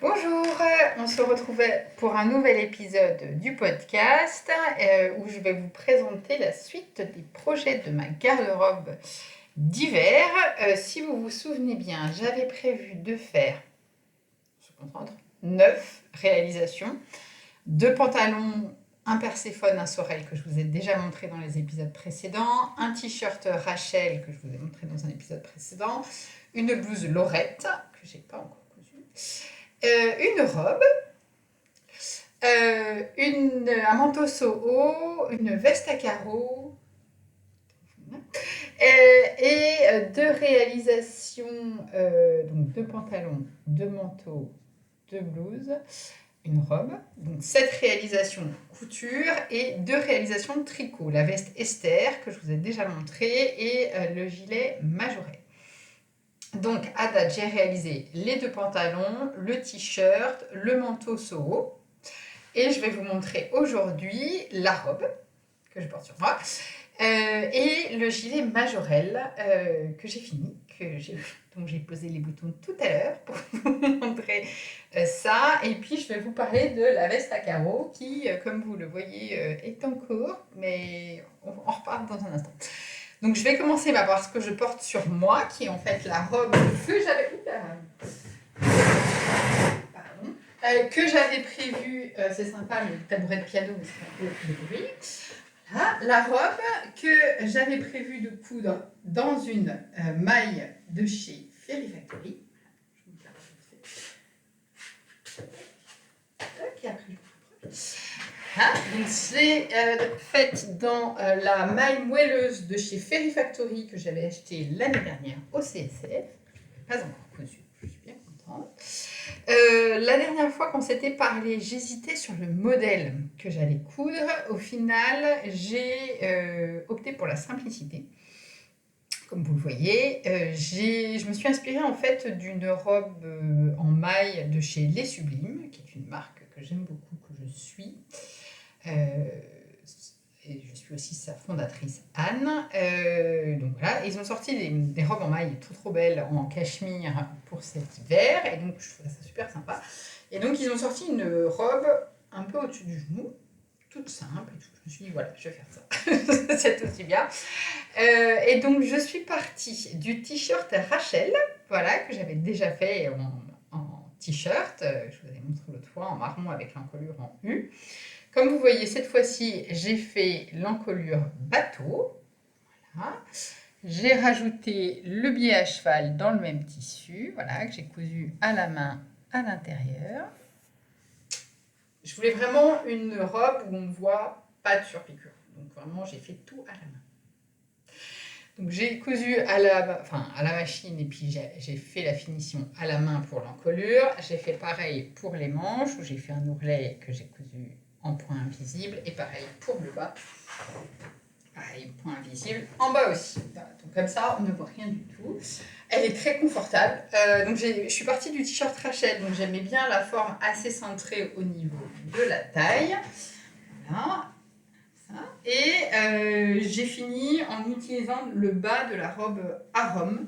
Bonjour, on se retrouve pour un nouvel épisode du podcast où je vais vous présenter la suite des projets de ma garde-robe d'hiver. Si vous vous souvenez bien, j'avais prévu de faire, on se concentre, 9 réalisations, 2 pantalons, un Perséphone, un Sorel que je vous ai déjà montré dans les épisodes précédents, un t-shirt Rachel que je vous ai montré dans un épisode précédent, une blouse Laurette que j'ai pas encore cousue, une robe, un manteau Soho, une veste à carreaux et 2 réalisations, donc 2 pantalons, 2 manteaux, 2 blouses, une robe. Donc 7 réalisations couture et 2 réalisations tricot. La veste Esther que je vous ai déjà montré et le gilet Majoret. Donc à date, j'ai réalisé les 2 pantalons, le t-shirt, le manteau Soho. Et je vais vous montrer aujourd'hui la robe que je porte sur moi et le gilet Majorelle que j'ai fini, dont j'ai posé les boutons tout à l'heure pour vous montrer ça. Et puis je vais vous parler de la veste à carreaux qui, comme vous le voyez, est en cours, mais on reparle dans un instant. Donc je vais commencer par ce que je porte sur moi, qui est en fait la robe que j'avais... que j'avais prévu, c'est sympa le tabouret de piano, mais c'est un peu de bruit. Voilà, la robe que j'avais prévu de coudre dans une maille de chez Fairy Factory. Voilà, donc c'est faite dans la maille moelleuse de chez Fairy Factory que j'avais acheté l'année dernière au CSF. Pas encore cousu, je suis bien contente. La dernière fois qu'on s'était parlé, j'hésitais sur le modèle que j'allais coudre. Au final, j'ai opté pour la simplicité. Comme vous le voyez, je me suis inspirée en fait d'une robe en maille de chez Les Sublimes, qui est une marque que j'aime beaucoup, que je suis. Et je suis aussi sa fondatrice Anne. Donc voilà, ils ont sorti des robes en maille trop belles en cachemire pour cet hiver, et donc je trouvais ça super sympa. Et donc ils ont sorti une robe un peu au-dessus du genou, toute simple et tout. Je me suis dit voilà, je vais faire ça, c'est aussi bien. Et donc je suis partie du t-shirt Rachel, voilà, que j'avais déjà fait en t-shirt, je vous avais montré l'autre fois en marron avec l'encolure en U. Comme vous voyez, cette fois-ci, j'ai fait l'encolure bateau. Voilà. J'ai rajouté le biais à cheval dans le même tissu, voilà, que j'ai cousu à la main à l'intérieur. Je voulais vraiment une robe où on ne voit pas de surpiqûre. Donc vraiment, j'ai fait tout à la main. Donc j'ai cousu à la machine et puis j'ai fait la finition à la main pour l'encolure. J'ai fait pareil pour les manches où j'ai fait un ourlet que j'ai cousu en point invisible et pareil pour le bas. Pareil, point invisible en bas aussi. Voilà, donc comme ça, on ne voit rien du tout. Elle est très confortable. Donc je suis partie du t-shirt Rachel, donc j'aimais bien la forme assez centrée au niveau de la taille. Voilà. Et j'ai fini en utilisant le bas de la robe Arom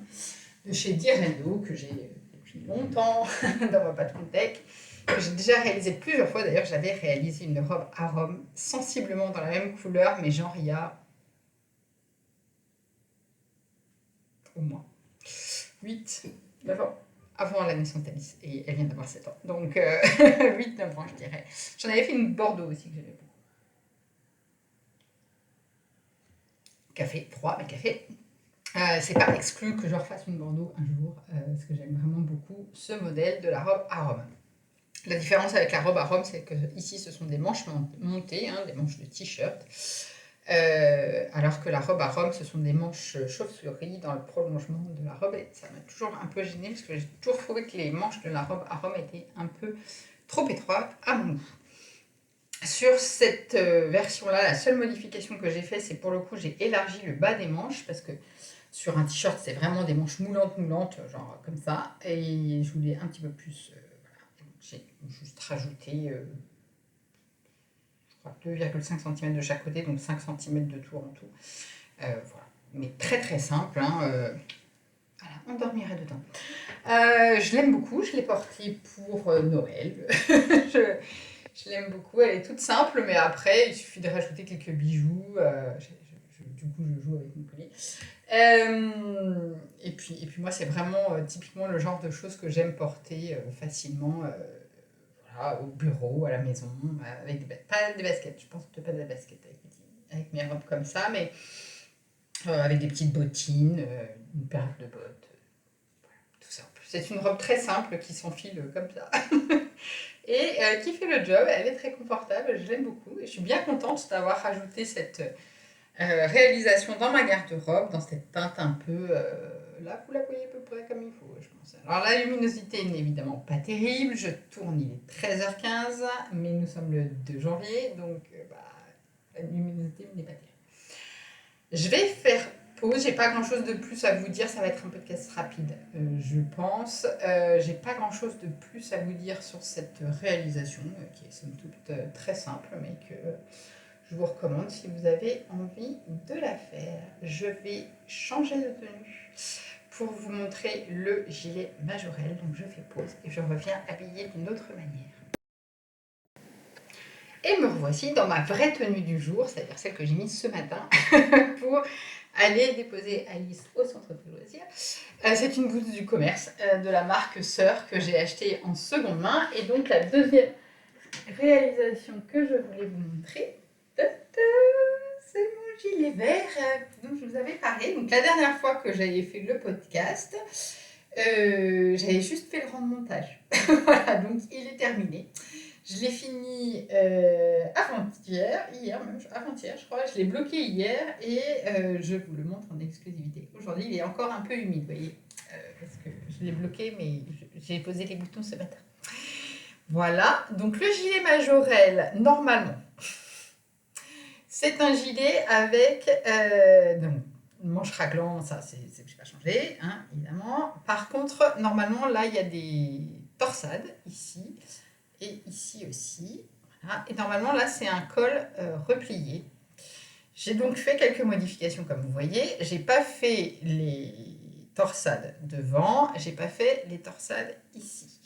de chez Direndo, que j'ai depuis longtemps dans ma patte Contech, que j'ai déjà réalisé plusieurs fois. D'ailleurs, j'avais réalisé une robe Arom sensiblement dans la même couleur, mais genre il y a au moins 8, 9 ans avant la naissance d'Alice, et elle vient d'avoir 7 ans. Donc 8-9 ans, je dirais. J'en avais fait une Bordeaux aussi que j'aimais beaucoup. Café, froid, mais café. C'est pas exclu que je refasse une Bordeaux un jour, parce que j'aime vraiment beaucoup ce modèle de la robe à Rome. La différence avec la robe à Rome, c'est que ici, ce sont des manches montées, hein, des manches de t-shirt, alors que la robe à Rome, ce sont des manches chauve-souris dans le prolongement de la robe. Et ça m'a toujours un peu gênée, parce que j'ai toujours trouvé que les manches de la robe à Rome étaient un peu trop étroites à mon goût. Sur cette version-là, la seule modification que j'ai faite, c'est pour le coup, j'ai élargi le bas des manches, parce que sur un t-shirt, c'est vraiment des manches moulantes, genre comme ça. Et je voulais un petit peu plus... voilà. J'ai juste rajouté, je crois, 2,5 cm de chaque côté, donc 5 cm de tour en tout. Voilà. Mais très très simple. Hein, voilà, on dort dormirai dedans. Je l'aime beaucoup, je l'ai portée pour Noël. je l'aime beaucoup, elle est toute simple, mais après, il suffit de rajouter quelques bijoux. Du coup, je joue avec mon collier. Et puis moi, c'est vraiment typiquement le genre de choses que j'aime porter facilement voilà, au bureau, à la maison, avec pas des baskets. Je pense peut-être pas des baskets avec mes robes comme ça, mais avec des petites bottines, une paire de bottes, tout simple. C'est une robe très simple qui s'enfile comme ça. Et qui fait le job, elle est très confortable, je l'aime beaucoup. Et je suis bien contente d'avoir rajouté cette réalisation dans ma garde-robe, dans cette teinte un peu... là, vous la voyez à peu près comme il faut, je pense. Alors la luminosité n'est évidemment pas terrible, je tourne, il est 13h15, mais nous sommes le 2 janvier, donc la luminosité n'est pas terrible. Je vais faire pause, j'ai pas grand chose de plus à vous dire, ça va être un podcast rapide, je pense. J'ai pas grand chose de plus à vous dire sur cette réalisation, qui est somme toute très simple, mais que je vous recommande si vous avez envie de la faire. Je vais changer de tenue pour vous montrer le gilet Majorelle, donc je fais pause et je reviens habillée d'une autre manière. Et me revoici dans ma vraie tenue du jour, c'est-à-dire celle que j'ai mise ce matin pour aller déposer Alice au centre de loisirs. C'est une blouse du commerce de la marque Sœur que j'ai achetée en seconde main. Et donc la deuxième réalisation que je voulais vous montrer, c'est mon gilet vert dont je vous avais parlé. Donc la dernière fois que j'avais fait le podcast, j'avais juste fait le rang de montage. Voilà, donc il est terminé. Je l'ai fini avant-hier, je crois. Je l'ai bloqué hier et je vous le montre en exclusivité. Aujourd'hui, il est encore un peu humide, vous voyez, parce que je l'ai bloqué, mais j'ai posé les boutons ce matin. Voilà, donc le gilet Majorelle, normalement, c'est un gilet avec donc, une manche raglant, ça, c'est pas changé, hein, évidemment. Par contre, normalement, là, il y a des torsades, ici, et ici aussi. Voilà. Et normalement, là, c'est un col replié. J'ai donc fait quelques modifications, comme vous voyez. J'ai pas fait les torsades devant, j'ai pas fait les torsades ici.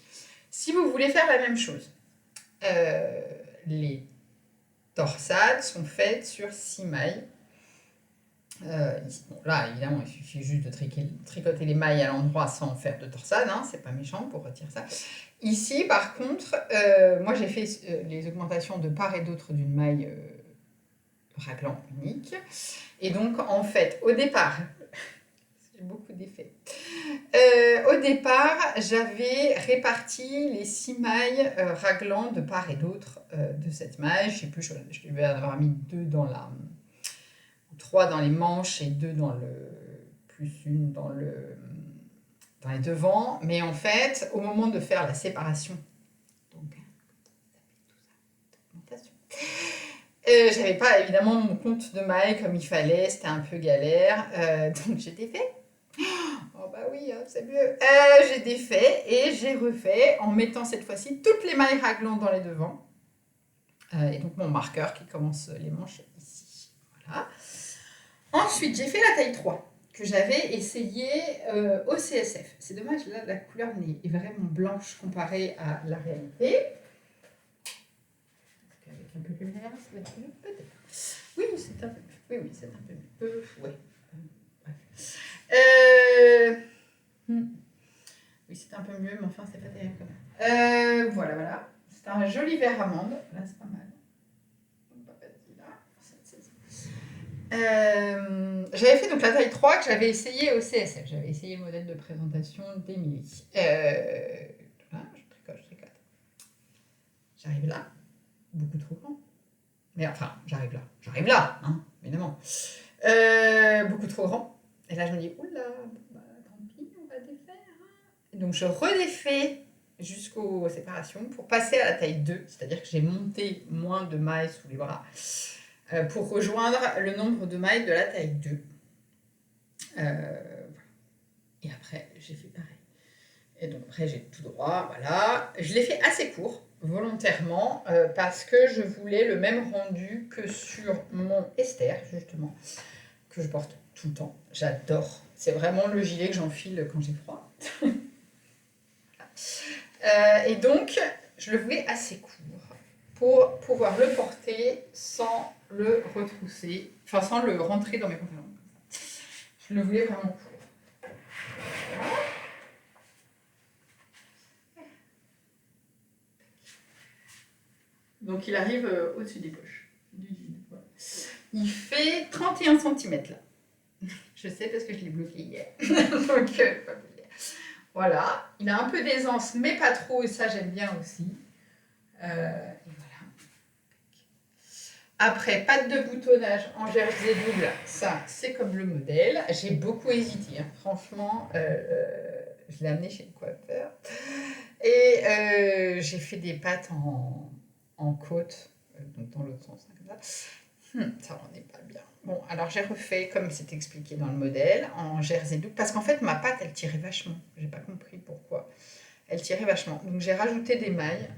Si vous voulez faire la même chose, les torsades sont faites sur 6 mailles. Bon, là, évidemment, il suffit juste de tricoter les mailles à l'endroit sans faire de torsade, hein, c'est pas méchant pour retirer ça. Ici, par contre, moi j'ai fait les augmentations de part et d'autre d'une maille raglan unique. Et donc, en fait, au départ, j'ai beaucoup d'effets. Au départ, j'avais réparti les 6 mailles raglan de part et d'autre de cette maille. Je sais plus, je devais avoir mis 2 dans la... 3 dans les manches et 2 dans le... plus une dans les devants. Mais en fait, au moment de faire la séparation, donc, j'avais pas évidemment mon compte de mailles comme il fallait, c'était un peu galère. Donc j'ai défait. Oh bah oui, c'est mieux. J'ai défait et j'ai refait en mettant cette fois-ci toutes les mailles raglan dans les devants. Et donc mon marqueur qui commence les manches ici. Voilà. Ensuite, j'ai fait la taille 3 que j'avais essayé au CSF. C'est dommage, là, la couleur est vraiment blanche comparée à la réalité. Avec un peu de lumière, ça va être mieux, peut-être. Oui, c'est un peu mieux. Oui, c'est un peu mieux. Ouais. Oui, c'est un peu mieux, mais enfin, c'est pas terrible quand même. Voilà. C'est un joli vert amande. Là, c'est pas mal. J'avais fait donc la taille 3 que j'avais essayé au CSF. J'avais essayé le modèle de présentation d'Emilie. Là, je tricote. J'arrive là, beaucoup trop grand. Mais enfin, j'arrive là, hein, évidemment. Beaucoup trop grand. Et là, je me dis, oula, tant pis, on va défaire. Et donc, je redéfais jusqu'aux séparations pour passer à la taille 2, c'est-à-dire que j'ai monté moins de mailles sous les bras. Pour rejoindre le nombre de mailles de la taille 2. Et après, j'ai fait pareil. Et donc après, j'ai tout droit, voilà. Je l'ai fait assez court, volontairement, parce que je voulais le même rendu que sur mon Esther, justement, que je porte tout le temps. J'adore C'est vraiment le gilet que j'enfile quand j'ai froid. Et donc, je le voulais assez court pour pouvoir le porter sans le retrousser, enfin sans le rentrer dans mes pantalons. Je le voulais vraiment court. Donc il arrive au-dessus des poches du jean. Voilà. Il fait 31 cm là. Je sais parce que je l'ai bloqué hier. Donc voilà, il a un peu d'aisance, mais pas trop, et ça j'aime bien aussi. Et voilà. Après, patte de boutonnage en jersey double, ça c'est comme le modèle. J'ai beaucoup hésité, hein. Franchement, je l'ai amené chez le coiffeur. Et j'ai fait des pattes en côte, donc dans l'autre sens, hein, comme ça. Ça rendait pas bien. Bon, alors j'ai refait comme c'est expliqué dans le modèle, en jersey double, parce qu'en fait ma patte elle tirait vachement. J'ai pas compris pourquoi. Elle tirait vachement. Donc j'ai rajouté des mailles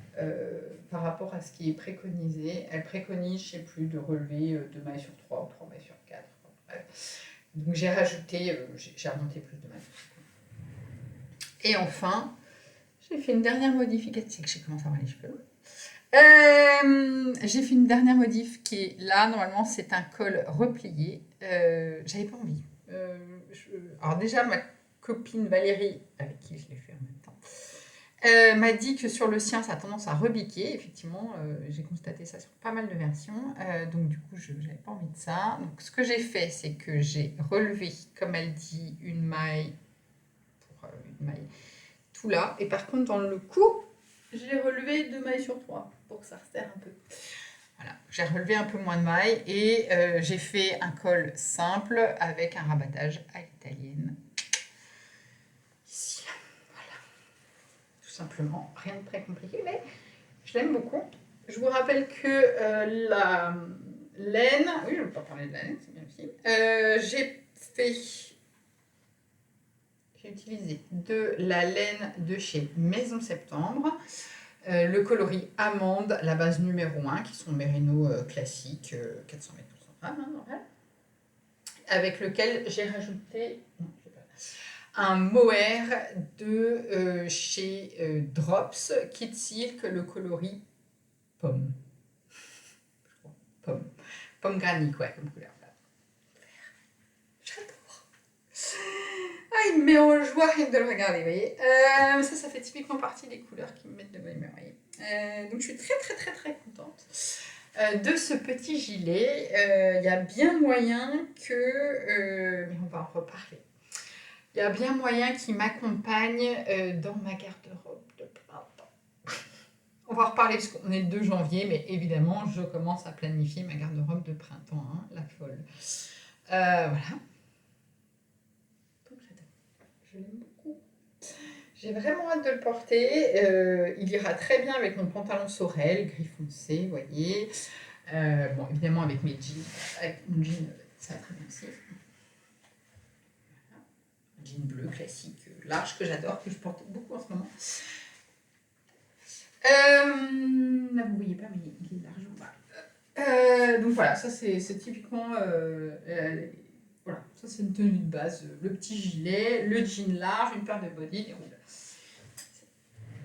par rapport à ce qui est préconisé. Elle préconise, je sais plus, de relever 2 mailles sur 3 ou 3 mailles sur 4. Bref. Donc j'ai rajouté, j'ai remonté plus de mailles. Et enfin, j'ai fait une dernière modification. C'est que j'ai commencé à avoir les cheveux. J'ai fait une dernière modif qui est là. Normalement, c'est un col replié. J'avais pas envie. Alors déjà, ma copine Valérie, avec qui je l'ai fait en même temps, m'a dit que sur le sien, ça a tendance à rebiquer. Effectivement, j'ai constaté ça sur pas mal de versions. Donc du coup, je n'avais pas envie de ça. Donc ce que j'ai fait, c'est que j'ai relevé, comme elle dit, une maille pour une maille tout là. Et par contre, dans le cou, j'ai relevé 2 mailles sur 3 pour que ça resserre un peu. Voilà, j'ai relevé un peu moins de mailles et j'ai fait un col simple avec un rabattage à l'italienne. Ici, voilà. Tout simplement, rien de très compliqué, mais je l'aime beaucoup. Je vous rappelle que la laine, oui, je ne veux pas parler de la laine, c'est bien aussi. J'ai utilisé de la laine de chez Maison Septembre. Le coloris amande, la base numéro 1, qui sont mérino classiques, 400 mètres pour 100 grammes, hein, normal, avec lequel j'ai rajouté un mohair de chez Drops, Kid Silk, le coloris pomme. Pomme granny, ouais, comme couleur. J'adore. Ah, il me met en joie rien de le regarder, vous voyez. Ça fait typiquement partie des couleurs qui me mettent de bonne humeur, vous voyez. Donc je suis très contente de ce petit gilet. Il y a bien moyen que... mais on va en reparler. Il y a bien moyen qu'il m'accompagne dans ma garde-robe de printemps. On va en reparler parce qu'on est le 2 janvier, mais évidemment, je commence à planifier ma garde-robe de printemps, hein, la folle. Voilà. Je l'aime beaucoup. J'ai vraiment hâte de le porter. Il ira très bien avec mon pantalon Sorel, gris foncé, vous voyez. Bon, évidemment, avec mes jeans. Avec mon jean, ça va très bien aussi. Voilà. Un jean bleu classique, large, que j'adore, que je porte beaucoup en ce moment. Là, vous ne voyez pas, mais il est large. Voilà. Donc voilà, ça c'est typiquement... voilà, ça c'est une tenue de base. Le petit gilet, le jean large, une paire de body, et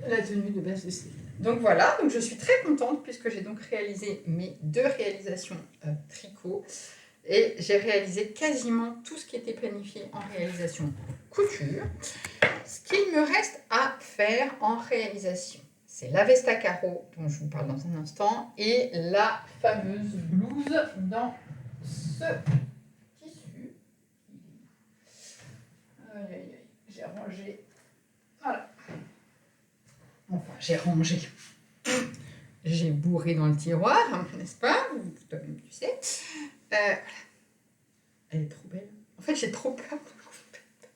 la tenue de base de Céline. Donc voilà, donc je suis très contente puisque j'ai donc réalisé mes 2 réalisations tricot et j'ai réalisé quasiment tout ce qui était planifié en réalisation couture. Ce qu'il me reste à faire en réalisation, c'est la veste à carreaux dont je vous parle dans un instant et la fameuse blouse dans ce tissu. Aïe, aïe, aïe, j'ai rangé. Voilà. Enfin, j'ai rangé. J'ai bourré dans le tiroir, n'est-ce pas? Toi-même, tu sais. Voilà. Elle est trop belle. En fait, j'ai trop peur de couper dedans.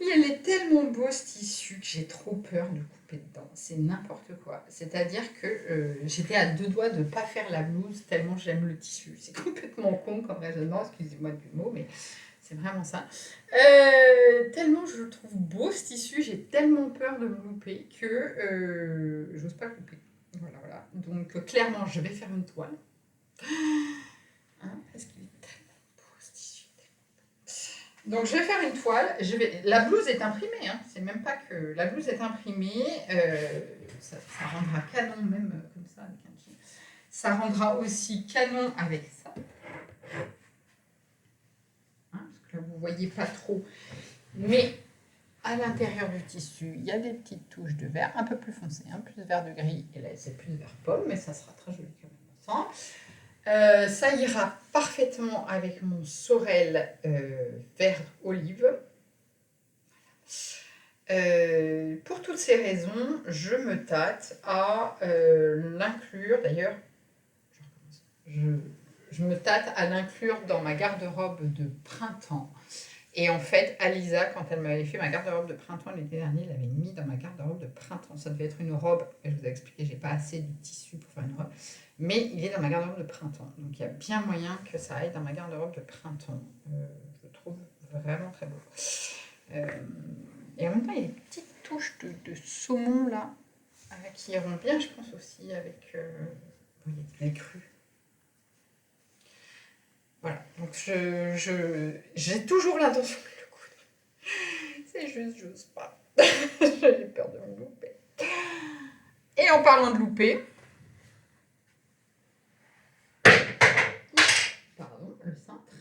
Et elle est tellement beau, ce tissu, que j'ai trop peur de couper dedans. C'est n'importe quoi. C'est-à-dire que j'étais à 2 doigts de ne pas faire la blouse tellement j'aime le tissu. C'est complètement con comme raisonnement, excusez-moi du mot, mais c'est vraiment ça. Tellement je le trouve beau, ce tissu, j'ai tellement peur de me louper que j'ose pas couper. Voilà. Donc clairement, je vais faire une toile. Hein, parce qu'il est tellement beau, ce tissu. Donc je vais faire une toile. La blouse est imprimée, hein. C'est même pas que la blouse est imprimée. Ça rendra canon même comme ça avec un jean. Ça rendra aussi canon avec ça. Hein, parce que là vous voyez pas trop. Mais à l'intérieur du tissu, il y a des petites touches de vert un peu plus foncé, hein, plus vert de gris. Et là c'est plus vert pomme, mais ça sera très joli quand même ensemble. Ça ira parfaitement avec mon sorel vert olive. Pour toutes ces raisons, je me tâte à l'inclure, d'ailleurs, je me tâte à l'inclure dans ma garde-robe de printemps. Et en fait, Alisa, quand elle m'avait fait ma garde-robe de printemps l'été dernier, elle l'avait mis dans ma garde-robe de printemps. Ça devait être une robe, et je vous ai expliqué, j'ai pas assez de tissu pour faire une robe, mais il est dans ma garde-robe de printemps. Donc il y a bien moyen que ça aille dans ma garde-robe de printemps. Je le trouve vraiment très beau. Et en même temps, il y a des petites touches de saumon là, qui iront bien, je pense aussi, avec les crus. Voilà, donc j'ai toujours l'intention de le coudre. C'est juste, j'ose pas. J'ai peur de me louper. Et en parlant de louper, pardon, le cintre,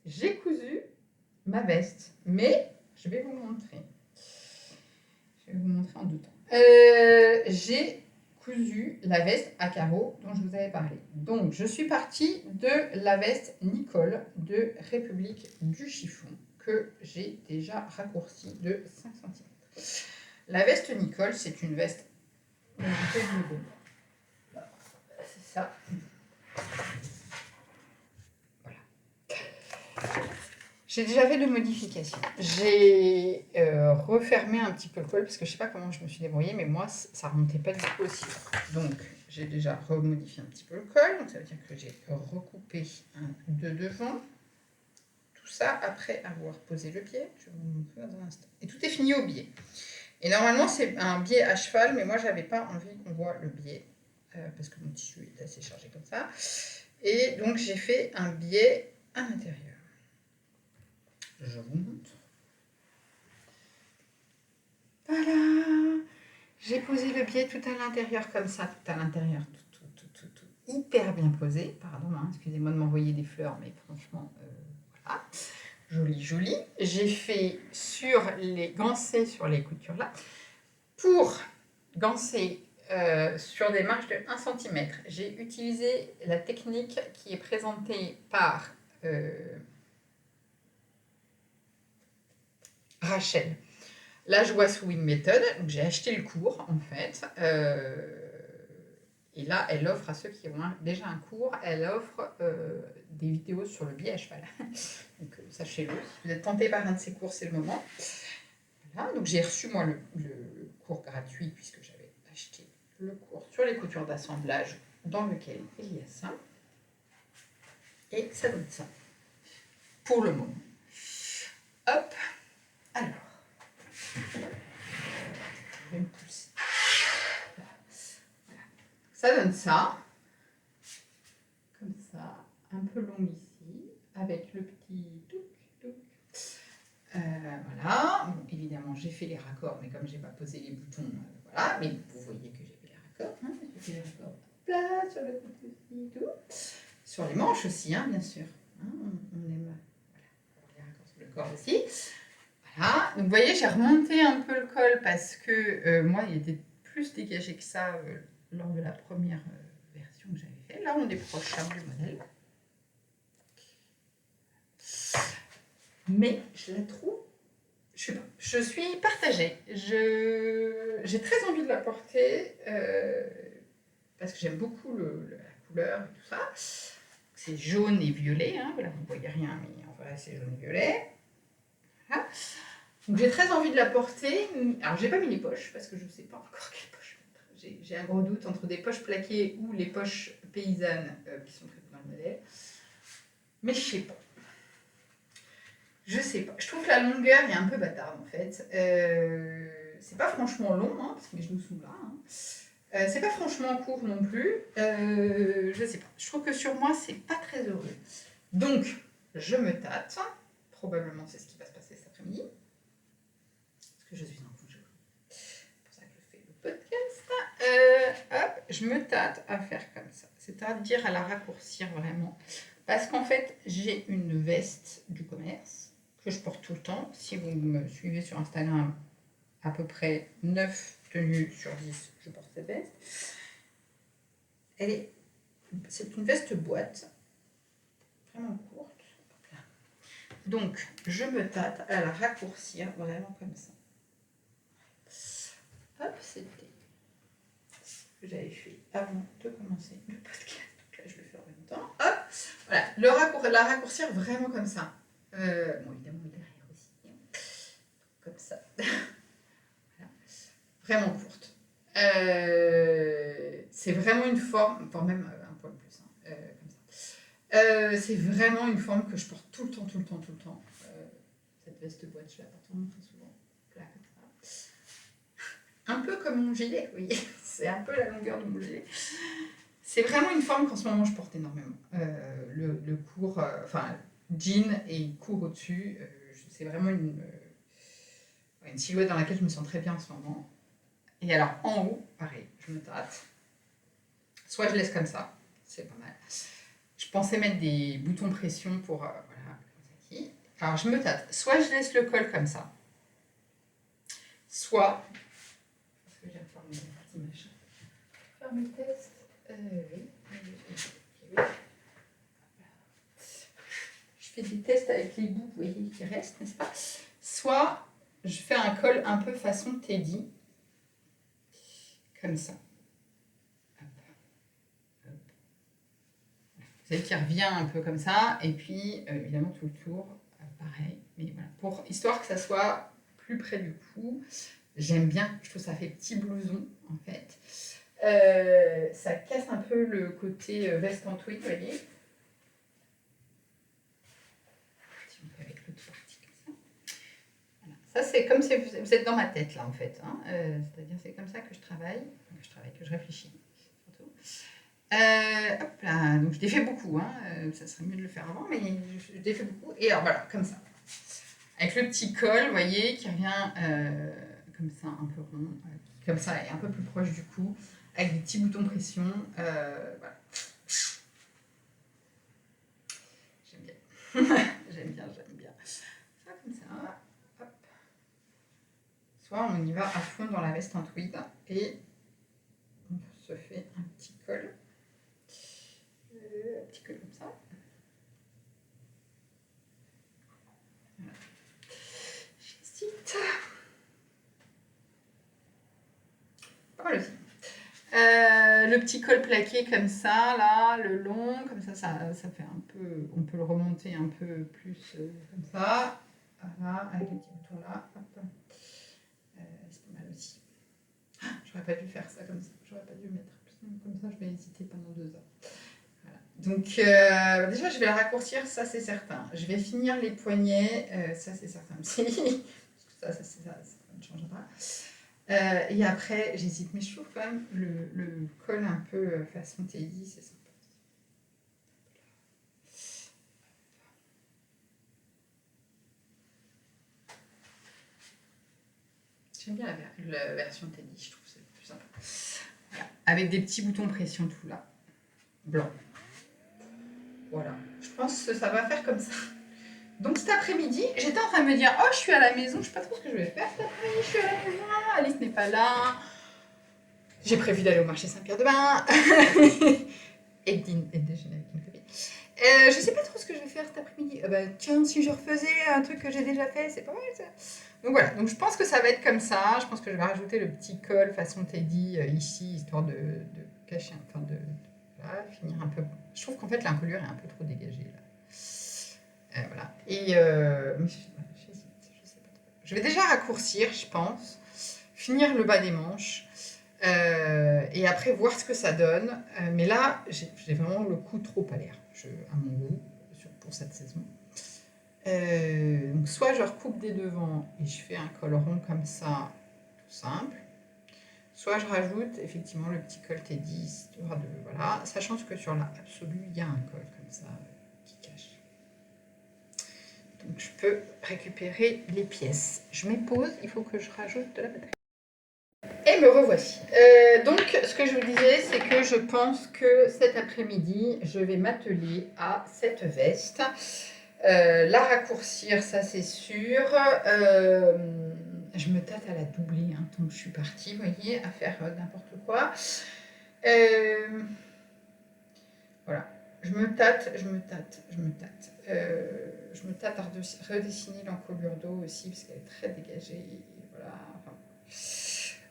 j'ai cousu ma veste, mais je vais vous montrer. Je vais vous montrer en deux temps. J'ai cousu la veste à carreaux dont je vous avais parlé. Donc, je suis partie de la veste Nicole de République du Chiffon que j'ai déjà raccourcie de 5 cm. La veste Nicole, c'est une veste... C'est ça. Voilà. J'ai déjà fait 2 modifications. J'ai refermé un petit peu le col parce que je ne sais pas comment je me suis débrouillée, mais moi, ça ne remontait pas du tout aussi. Donc, j'ai déjà remodifié un petit peu le col. Donc, ça veut dire que j'ai recoupé de devant. Tout ça après avoir posé le biais. Je vais vous montrer dans un instant. Et tout est fini au biais. Et normalement, c'est un biais à cheval, mais moi, je n'avais pas envie qu'on voit le biais parce que mon tissu est assez chargé comme ça. Et donc, j'ai fait un biais à l'intérieur. Je vous montre. Voilà. J'ai posé le biais tout à l'intérieur comme ça, tout à l'intérieur, tout, hyper bien posé. Pardon, hein, excusez-moi de m'envoyer des fleurs, mais franchement, voilà. Joli, joli. J'ai fait sur les gancés, sur les coutures là. Pour gancer sur des marges de 1 cm, j'ai utilisé la technique qui est présentée par Rachel. La Joie Sewing Method, donc j'ai acheté le cours en fait, et là elle offre à ceux qui ont déjà un cours, elle offre des vidéos sur le biais à cheval. Donc sachez-le, si vous êtes tenté par un de ces cours, c'est le moment. Voilà, donc j'ai reçu moi le cours gratuit puisque j'avais acheté le cours sur les coutures d'assemblage dans lequel il y a ça. Et ça donne ça pour le moment. Hop, alors. Je vais me pousser. Voilà. Ça donne ça. Comme ça, un peu long ici, avec le petit touc. Voilà. Bon, évidemment, j'ai fait les raccords, mais comme j'ai pas posé les boutons, voilà. Mais vous voyez que j'ai fait les raccords. Hein, j'ai fait les raccords là, sur le côté tout. Sur les manches aussi, hein, bien sûr. Hein, on aime voilà, les raccords sur le corps aussi. Voilà, donc vous voyez, j'ai remonté un peu le col parce que moi, il était plus dégagé que ça lors de la première version que j'avais fait. Là, on est proche du modèle. Mais je la trouve, je sais pas, je suis partagée. J'ai très envie de la porter parce que j'aime beaucoup la couleur et tout ça. C'est jaune et violet, hein, voilà, vous ne voyez rien, mais en vrai, c'est jaune et violet. Voilà. Donc j'ai très envie de la porter. Alors j'ai pas mis les poches parce que je ne sais pas encore quelles poches mettre. J'ai un gros doute entre des poches plaquées ou les poches paysannes qui sont prévues dans le modèle. Mais je sais pas. Je sais pas. Je trouve que la longueur est un peu bâtarde en fait. C'est pas franchement long, hein, parce que mes genoux sont là. Hein. C'est pas franchement court non plus. Je sais pas. Je trouve que sur moi, c'est pas très heureux. Donc, je me tâte. probablement c'est ce qui va se passer cet après-midi. Parce que je suis en congé. C'est pour ça que je fais le podcast. Hop, je me tâte à faire comme ça. C'est-à-dire à la raccourcir vraiment. Parce qu'en fait, j'ai une veste du commerce que je porte tout le temps. Si vous me suivez sur Instagram, à peu près 9 tenues sur 10, je porte cette veste. C'est une veste boîte, vraiment courte. Donc, je me tâte à la raccourcir vraiment comme ça. Hop, c'était ce que j'avais fait avant de commencer le podcast. Donc là, je le fais en même temps. Hop, voilà, la raccourcir vraiment comme ça. Bon, évidemment, derrière aussi. Comme ça. Voilà. Vraiment courte. C'est vraiment une forme, enfin même un poil plus, hein, comme ça. C'est vraiment une forme que je porte tout le temps. Cette veste boîte, je la porte vraiment très souvent. Là, comme ça. Un peu comme mon gilet, vous voyez. C'est un peu la longueur de mon gilet. C'est vraiment une forme qu'en ce moment je porte énormément. Le court, enfin jean et court au-dessus, c'est vraiment une silhouette dans laquelle je me sens très bien en ce moment. Et alors en haut, pareil, je me tâte. Soit je laisse comme ça, c'est pas mal. Je pensais mettre des boutons pression pour voilà, comme ça ici. Alors je me tâte. Soit je laisse le col comme ça, soit parce que j'aime faire mes petits machins. Faire mes tests. Oui. Je fais des tests avec les bouts, vous voyez, qui restent, n'est-ce pas? Soit je fais un col un peu façon Teddy, comme ça. Hop. Hop. Vous savez qu'il revient un peu comme ça, et puis évidemment tout le tour, pareil. Mais voilà, pour histoire que ça soit plus près du cou, j'aime bien. Je trouve que ça fait petit blouson en fait. Ça casse un peu le côté veste en tweed, vous voyez. Si on fait avec l'autre partie comme ça. Voilà. Ça, c'est comme si vous êtes dans ma tête, là, en fait. Hein. C'est-à-dire, c'est comme ça que je travaille, que je réfléchis, surtout. Hop là, donc je défais beaucoup. Hein. Ça serait mieux de le faire avant, mais je défais beaucoup. Et alors, voilà, comme ça. Avec le petit col, vous voyez, qui revient comme ça, un peu rond, comme ça, et un peu plus proche du cou. Avec des petits boutons pression. Voilà. J'aime bien. j'aime bien. Ça, comme ça. Hop. Soit on y va à fond dans la veste en tweed et on se fait un petit col. Un petit col comme ça. Voilà. J'hésite. Pas mal aussi. Le petit col plaqué comme ça, là, le long, comme ça fait un peu, on peut le remonter un peu plus comme ça, voilà, avec les petits boutons là, hop. C'est pas mal aussi. J'aurais pas dû faire ça comme ça, j'aurais pas dû mettre comme ça, je vais hésiter pendant 2 heures. Voilà. Donc déjà je vais la raccourcir, ça c'est certain. Je vais finir les poignets, ça c'est certain aussi. ça ne changera pas. Et après, j'hésite, mais je trouve quand même le col un peu façon Teddy, c'est sympa. J'aime bien la version Teddy, je trouve que c'est plus sympa. Voilà. Avec des petits boutons pression tout là, blanc. Voilà, je pense que ça va faire comme ça. Donc cet après-midi, j'étais en train de me dire, oh je suis à la maison, je sais pas trop ce que je vais faire cet après-midi, je suis à la maison, Alice n'est pas là. J'ai prévu d'aller au marché Saint-Pierre-de-Bain et de déjeuner avec une copine. Je sais pas trop ce que je vais faire cet après-midi. Tiens, si je refaisais un truc que j'ai déjà fait, c'est pas mal ça. Donc voilà, donc je pense que ça va être comme ça. Je pense que je vais rajouter le petit col façon Teddy ici, histoire de cacher, enfin voilà, finir un peu. Je trouve qu'en fait l'encolure est un peu trop dégagée là. Voilà. Et j'hésite, je sais pas trop. Je vais déjà raccourcir, je pense, finir le bas des manches. Et après voir ce que ça donne. Mais là, j'ai vraiment le coup trop à l'air, à mon goût, pour cette saison. Donc soit je recoupe des devants et je fais un col rond comme ça, tout simple. Soit je rajoute effectivement le petit col Teddy, histoire de voilà, sachant que sur la absolue, il y a un col comme ça qui cache. Donc je peux récupérer les pièces. Je mets pause, il faut que je rajoute de la batterie. Et me revoici. Donc ce que je vous disais, c'est que je pense que cet après-midi, je vais m'atteler à cette veste. La raccourcir, ça c'est sûr. Je me tâte à la doubler tant que je suis partie, vous voyez, à faire n'importe quoi. Voilà. Je me tâte. Je me tâte à redessiner l'encolure d'eau aussi, parce qu'elle est très dégagée. Voilà. Enfin,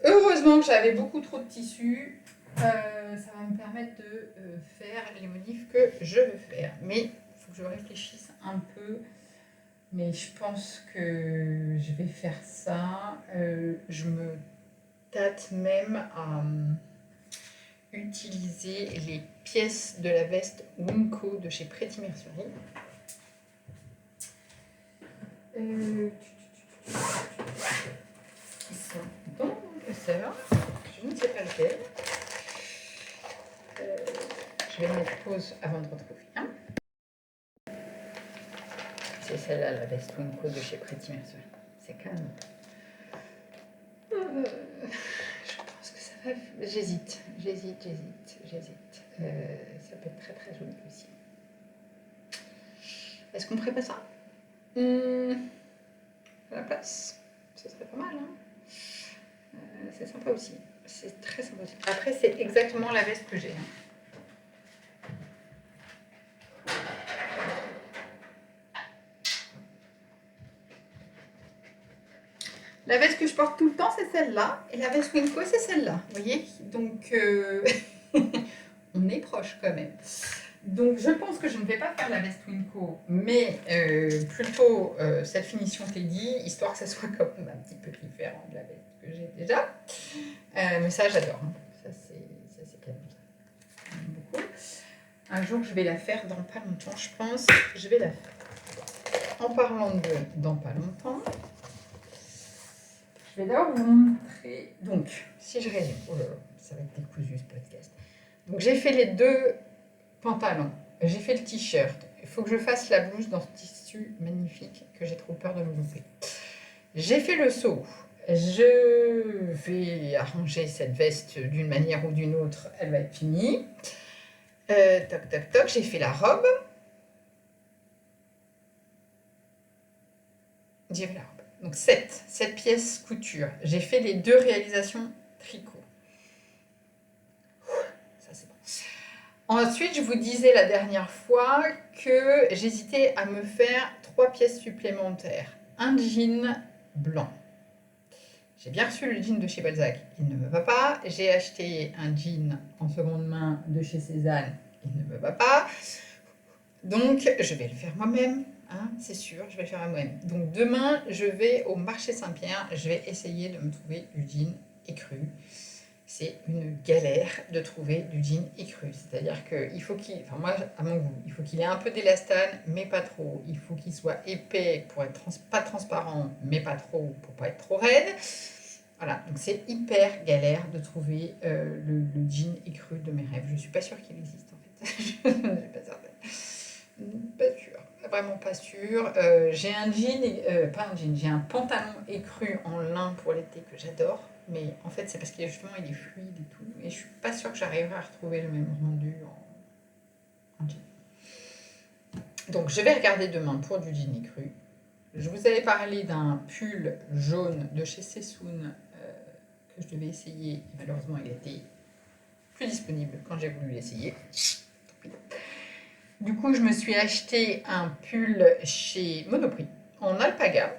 heureusement que j'avais beaucoup trop de tissu. Ça va me permettre de faire les modifs que je veux faire. Mais il faut que je réfléchisse un peu. Mais je pense que je vais faire ça. Je me tâte même à utiliser les pièces de la veste Winco de chez Pretty Mercerie. Ils sont dans mon classeur. Je ne sais pas lequel. Je vais mettre pause avant de retrouver. C'est celle-là, la veste Winco de chez Pretty Mercerie. C'est quand même... je pense que ça va... J'hésite. Ça peut être très très joli aussi. Est-ce qu'on ferait pas ça à la place? Ce serait pas mal, c'est sympa aussi. C'est très sympa aussi. Après, c'est exactement la veste que j'ai. La veste que je porte tout le temps, c'est celle-là. Et la veste Winco, c'est celle-là. Vous voyez? Donc, on est proche quand même. Donc, je pense que je ne vais pas faire la veste Winco, mais plutôt cette finition Teddy, histoire que ça soit quand même un petit peu différent de la veste que j'ai déjà. Mais ça, j'adore. Ça, c'est canon. J'aime beaucoup. Un jour, je vais la faire dans pas longtemps, je pense. Je vais la faire. En parlant de dans pas longtemps, je vais d'abord vous montrer. Donc, si je résume, oh là là, ça va être décousu ce podcast. Donc, j'ai fait les deux pantalons, j'ai fait le t-shirt. Il faut que je fasse la blouse dans ce tissu magnifique que j'ai trop peur de me louper. J'ai fait le seau. Je vais arranger cette veste d'une manière ou d'une autre. Elle va être finie. Toc, toc, toc. J'ai fait la robe. J'ai fait la robe. Donc 7 pièces couture. J'ai fait les 2 réalisations tricot. Ça, c'est bon. Ensuite, je vous disais la dernière fois que j'hésitais à me faire 3 pièces supplémentaires. Un jean blanc. J'ai bien reçu le jean de chez Balzac, il ne me va pas. J'ai acheté un jean en seconde main de chez Cézanne, il ne me va pas. Donc, je vais le faire moi-même, c'est sûr, je vais le faire moi-même. Donc, demain, je vais au marché Saint-Pierre, je vais essayer de me trouver du jean écru. C'est une galère de trouver du jean écru. C'est-à-dire qu'il faut qu'il, enfin moi, à mon goût, il faut qu'il ait un peu d'élastane, mais pas trop. Il faut qu'il soit épais pour être pas transparent, mais pas trop, pour pas être trop raide. Voilà, donc c'est hyper galère de trouver le jean écru de mes rêves. Je suis pas sûre qu'il existe en fait. Je ne suis pas certaine. Pas sûre, vraiment pas sûre. J'ai un jean, pas un jean, j'ai un pantalon écru en lin pour l'été que j'adore. Mais en fait, c'est parce qu'il justement il est fluide et tout. Et je suis pas sûre que j'arriverai à retrouver le même rendu en jean. Donc je vais regarder demain pour du jean écru. Je vous avais parlé d'un pull jaune de chez Sessoun que je devais essayer. Malheureusement, il était plus disponible quand j'ai voulu l'essayer. Du coup, je me suis acheté un pull chez Monoprix en alpaga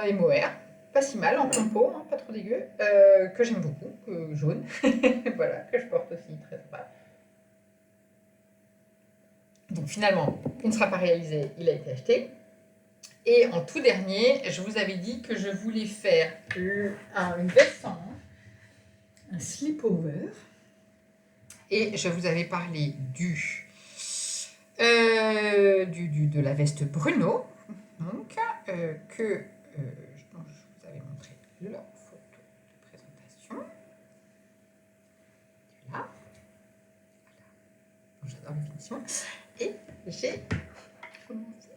et mohair. Pas si mal, en compo, pas trop dégueu, que j'aime beaucoup, jaune, voilà, que je porte aussi très sympa. Donc finalement, il ne sera pas réalisé, il a été acheté. Et en tout dernier, je vous avais dit que je voulais faire une veste sans manches, un slip-over. Et je vous avais parlé de la veste Bruno, donc, que je vous avais montré la photo de présentation. Là. J'adore les finitions. Et j'ai commencé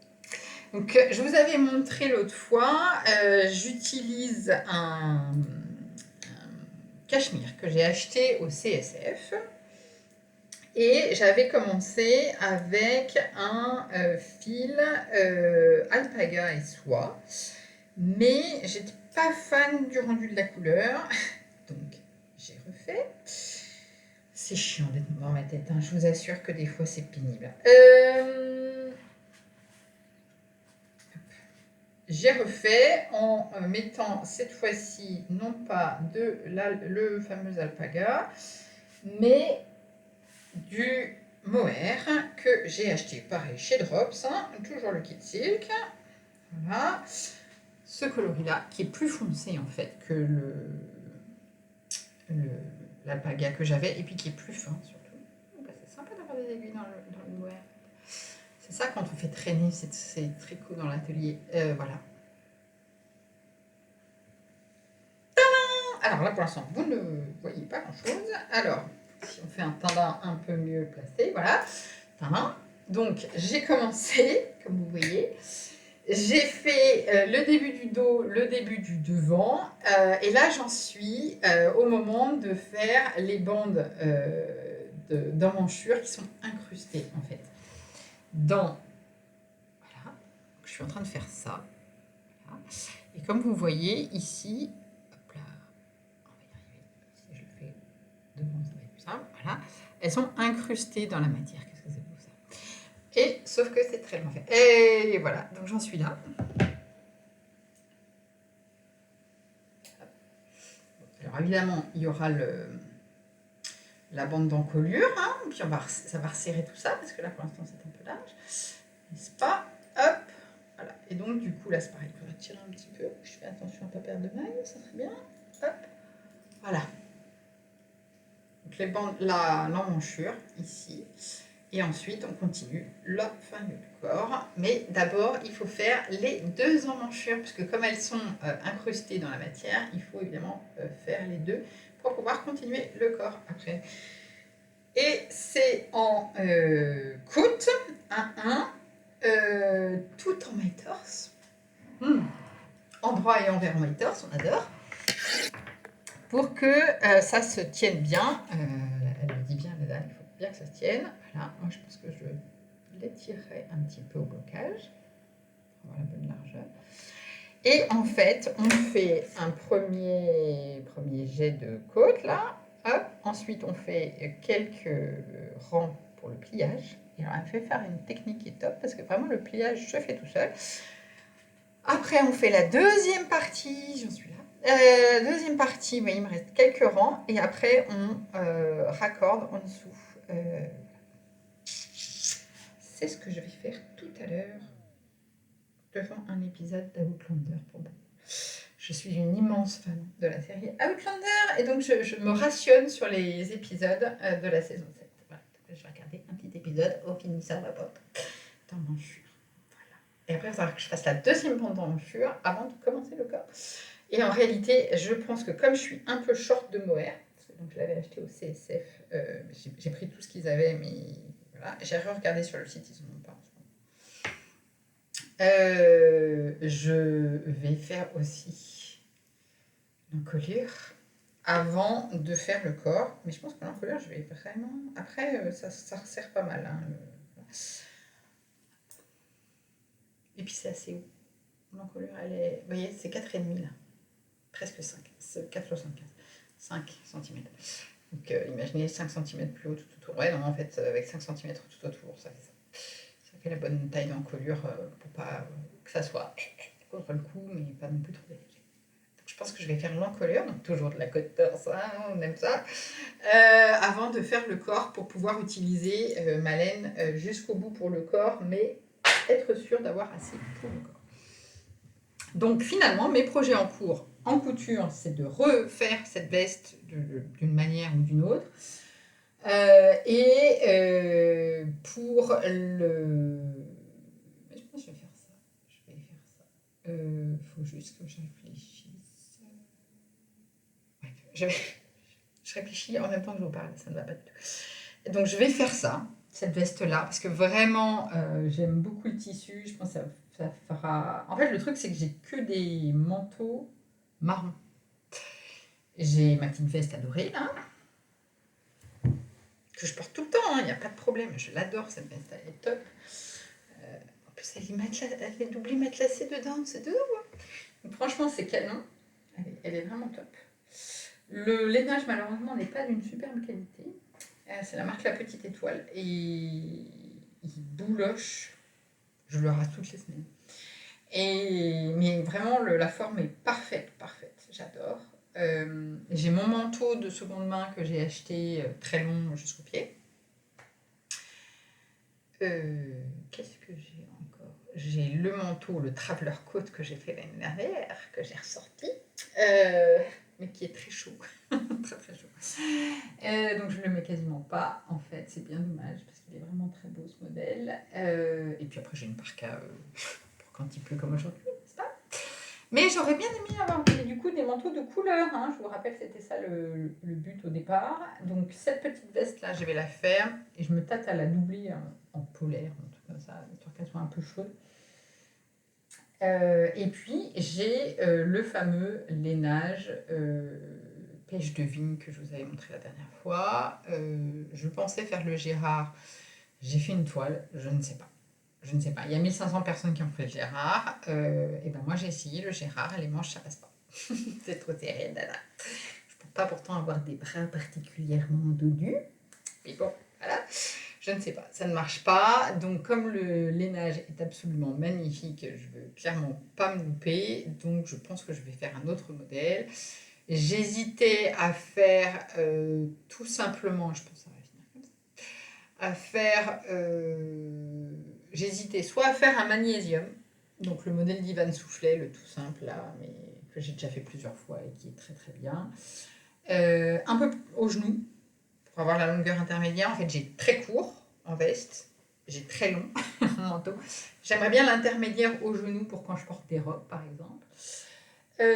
Donc, je vous avais montré l'autre fois, j'utilise un cachemire que j'ai acheté au CSF. Et j'avais commencé avec un fil alpaga et soie. Mais j'étais pas fan du rendu de la couleur. Donc, j'ai refait. C'est chiant d'être dans ma tête, hein. Je vous assure que des fois, c'est pénible. J'ai refait en mettant cette fois-ci, non pas le fameux alpaga, mais du mohair que j'ai acheté, pareil, chez Drops, hein, toujours le kit silk. Voilà. Ce coloris-là, qui est plus foncé, en fait, que l'alpaga que j'avais, et puis qui est plus fin, surtout. Bah, c'est sympa d'avoir des aiguilles dans le mohair. C'est ça quand on fait traîner ces tricots dans l'atelier. Voilà. Alors là, pour l'instant, vous ne voyez pas grand-chose. Alors, si on fait un teint un peu mieux placé, voilà. Teint. Donc, j'ai commencé, comme vous voyez. J'ai fait le début du dos, le début du devant. Et là, j'en suis au moment de faire les bandes d'emmanchure qui sont incrustées, en fait. Voilà. Je suis en train de faire ça. Voilà. Et comme vous voyez, ici, hop là, on va y arriver. Si je le fais devant, ça va être plus simple. Voilà. Elles sont incrustées dans la matière. Qu'est-ce que c'est beau ça? Et sauf que c'est très bien fait. Et voilà, donc j'en suis là. Alors évidemment, il y aura la bande d'encolure, hein, puis ça va resserrer tout ça, parce que là pour l'instant c'est un peu large, n'est-ce pas? Hop, voilà. Et donc du coup là c'est pareil, il faudra tirer un petit peu, je fais attention à ne pas perdre de maille, ça serait bien. Hop, voilà. Donc les bandes, l'emmanchure ici. Et ensuite, on continue la fin du corps. Mais d'abord, il faut faire les deux emmanchures, puisque comme elles sont incrustées dans la matière, il faut évidemment faire les deux pour pouvoir continuer le corps après. Et c'est en côte, 1-1, tout en maille torse. Endroit et envers en maille torse, on adore. Pour que ça se tienne bien. Elle le dit bien, la dame, il faut bien que ça se tienne. Voilà, moi je pense que je l'étirerai un petit peu au blocage pour avoir la bonne largeur. Et en fait, on fait un premier jet de côte là. Hop. Ensuite, on fait quelques rangs pour le pliage. Et alors, elle me fait faire une technique qui est top parce que vraiment le pliage se fait tout seul. Après, on fait la deuxième partie. J'en suis là. Deuxième partie, il me reste quelques rangs et après on raccorde en dessous. C'est ce que je vais faire tout à l'heure devant un épisode d'Outlander pour moi. Je suis une immense fan de la série Outlander et donc je me rationne sur les épisodes de la saison 7. Voilà. Je vais regarder un petit épisode au finissant de la porte d'emmanchure. Voilà. Et après, il va falloir que je fasse la deuxième bande d'emmanchure avant de commencer le corps. Et en réalité, je pense que comme je suis un peu short de mohair, donc je l'avais acheté au CSF, j'ai pris tout ce qu'ils avaient, mais voilà, j'ai regardé sur le site, ils n'en ont pas en ce moment. Je vais faire aussi l'encolure avant de faire le corps, mais je pense que l'encolure, je vais vraiment... Après, ça resserre pas mal. Hein, Et puis c'est assez haut. L'encolure, elle est... Vous voyez, c'est 4,5 là. Presque 5, 4,75, 5 cm. Donc imaginez 5 cm plus haut tout autour. Ouais, non, en fait, avec 5 cm tout autour, ça fait la bonne taille d'encolure pour pas que ça soit contre le cou, mais pas non plus trop délicat. Donc je pense que je vais faire l'encolure, donc toujours de la côte torse, hein, on aime ça, avant de faire le corps pour pouvoir utiliser ma laine jusqu'au bout pour le corps, mais être sûr d'avoir assez pour le corps. Donc finalement, mes projets en cours en couture, c'est de refaire cette veste d'une manière ou d'une autre. Pour le... Je pense que je vais faire ça. Faut juste que je réfléchisse. Ouais, je réfléchis en même temps que je vous parle, ça ne va pas du tout. Donc je vais faire ça. cette veste-là, parce que vraiment, j'aime beaucoup le tissu. Je pense que ça fera... En fait, le truc, c'est que j'ai que des manteaux marrons. J'ai ma petite veste adorée, là, que je porte tout le temps, il n'y a pas de problème. Je l'adore, cette veste, elle est top. En plus, elle est doublée matelassée dedans, c'est de ouf. Donc, franchement, c'est canon. Elle est vraiment top. Le lainage, malheureusement, n'est pas d'une superbe qualité. C'est la marque La Petite Étoile. Et il bouloche. Je le rase toutes les semaines. Mais vraiment, la forme est parfaite, parfaite. J'adore. J'ai mon manteau de seconde main que j'ai acheté très long jusqu'au pied. Qu'est-ce que j'ai encore? J'ai le manteau, le Traveler Coat que j'ai fait l'année dernière, que j'ai ressorti, mais qui est très chaud, très très chaud. Donc je le mets quasiment pas, en fait, c'est bien dommage parce qu'il est vraiment très beau ce modèle. Et puis après j'ai une parka pour quand il pleut comme aujourd'hui, n'est-ce pas? Mais j'aurais bien aimé avoir du coup des manteaux de couleur, hein. Je vous rappelle c'était ça le but au départ. Donc cette petite veste là je vais la faire et je me tâte à la doubler en polaire, un truc comme ça, histoire qu'elle soit un peu chaude. Et puis j'ai le fameux lainage pêche de vigne que je vous avais montré la dernière fois. Je pensais faire le Gérard, j'ai fait une toile, je ne sais pas. Je ne sais pas, il y a 1500 personnes qui ont fait le Gérard, et ben moi j'ai essayé le Gérard, les manches ça passe pas. C'est trop serré, dada. Je ne peux pas pourtant avoir des bras particulièrement dodus, mais bon, voilà. Je ne sais pas, ça ne marche pas. Donc comme le lainage est absolument magnifique, je ne veux clairement pas me louper. Donc je pense que je vais faire un autre modèle. J'hésitais à faire tout simplement, je pense que ça va finir comme ça, à faire... j'hésitais soit à faire un magnésium, donc le modèle d'Ivan Soufflet, le tout simple là, mais que j'ai déjà fait plusieurs fois et qui est très très bien. Un peu au genou, pour avoir la longueur intermédiaire. En fait, j'ai très court en veste, j'ai très long en manteau. J'aimerais bien l'intermédiaire au genou pour quand je porte des robes, par exemple. Mais